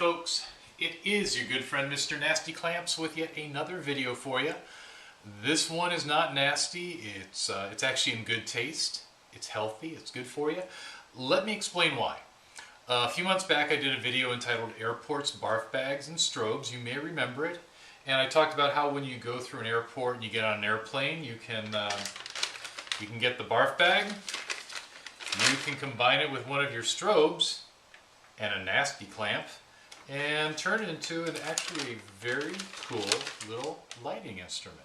folks, it is your good friend Mr. Nasty Clamps with yet another video for you. This one is not nasty, it's actually in good taste, it's healthy, it's good for you. Let me explain why. A few months back I did a video entitled Airports, Barf Bags, and Strobes. You may remember it. And I talked about how when you go through an airport and you get on an airplane, you can get the barf bag, you can combine it with one of your strobes and a nasty clamp, and turn it into actually a very cool little lighting instrument.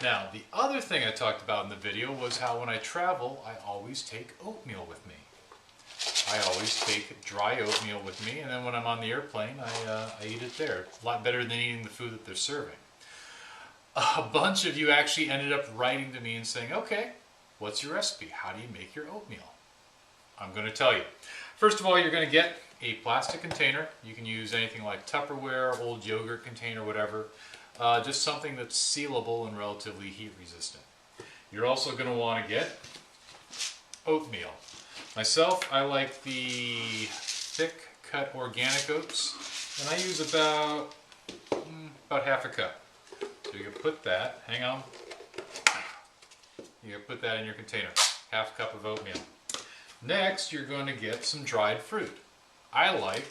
Now, the other thing I talked about in the video was how when I travel, I always take oatmeal with me. I always take dry oatmeal with me, and then when I'm on the airplane, I eat it there. A lot better than eating the food that they're serving. A bunch of you actually ended up writing to me and saying, okay, what's your recipe? How do you make your oatmeal? I'm going to tell you. First of all, you're going to get a plastic container. You can use anything like Tupperware, old yogurt container, whatever. Just something that's sealable and relatively heat resistant. You're also going to want to get oatmeal. Myself, I like the thick cut organic oats, and I use about half a cup. So you can put that, hang on, you can put that in your container, half a cup of oatmeal. Next, you're going to get some dried fruit. I like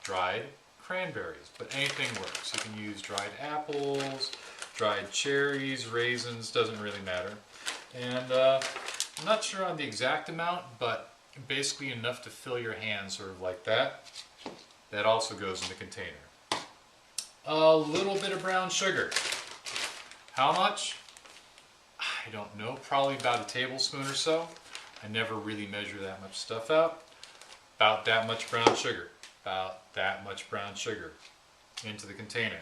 dried cranberries, but anything works. You can use dried apples, dried cherries, raisins, doesn't really matter. And I'm not sure on the exact amount, but basically enough to fill your hand, sort of like that. That also goes in the container. A little bit of brown sugar. How much? I don't know, probably about a tablespoon or so. I never really measure that much stuff out. About that much brown sugar. About that much brown sugar into the container.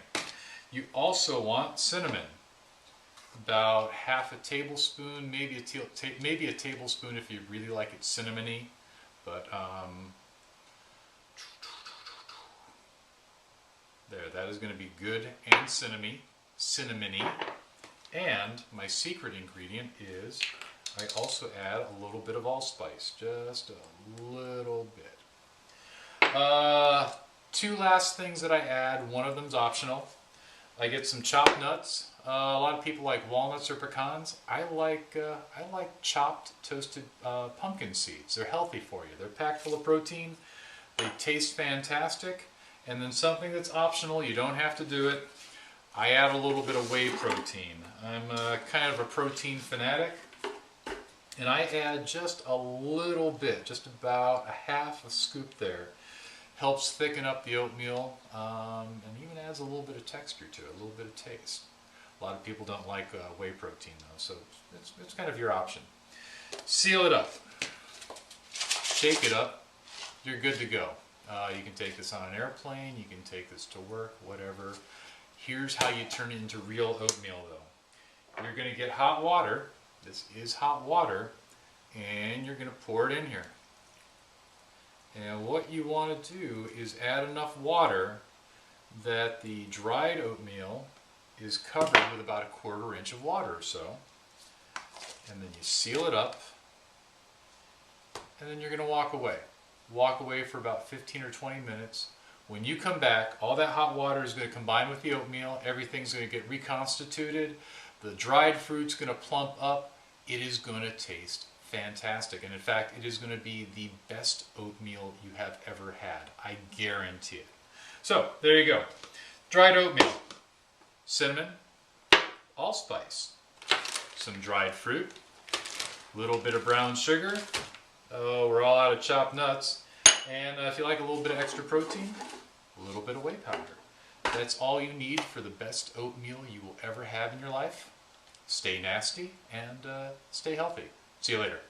You also want cinnamon. About half a tablespoon, maybe a tablespoon if you really like it cinnamony. But there, that is going to be good and cinnamony. And my secret ingredient is I also add a little bit of allspice, just a little bit. Two last things that I add. One of them's optional. I get some chopped nuts. A lot of people like walnuts or pecans. I like chopped toasted pumpkin seeds. They're healthy for you. They're packed full of protein. They taste fantastic. And then something that's optional, you don't have to do it. I add a little bit of whey protein. I'm kind of a protein fanatic. And I add just a little bit, just about a half a scoop there. Helps thicken up the oatmeal and even adds a little bit of texture to it, a little bit of taste. A lot of people don't like whey protein though, so it's kind of your option. Seal it up. Shake it up. You're good to go. You can take this on an airplane, you can take this to work, whatever. Here's how you turn it into real oatmeal though. You're going to get hot water. This is hot water, and you're going to pour it in here. And what you want to do is add enough water that the dried oatmeal is covered with about 1/4 inch of water or so. And then you seal it up, and then you're going to walk away. Walk away for about 15 or 20 minutes. When you come back, all that hot water is going to combine with the oatmeal. Everything's going to get reconstituted. The dried fruit's going to plump up. It is going to taste fantastic. And in fact, it is going to be the best oatmeal you have ever had. I guarantee it. So, there you go. Dried oatmeal, cinnamon, allspice, some dried fruit, a little bit of brown sugar. Oh, we're all out of chopped nuts. And if you like a little bit of extra protein, a little bit of whey powder. That's all you need for the best oatmeal you will ever have in your life. Stay nasty and stay healthy. See you later.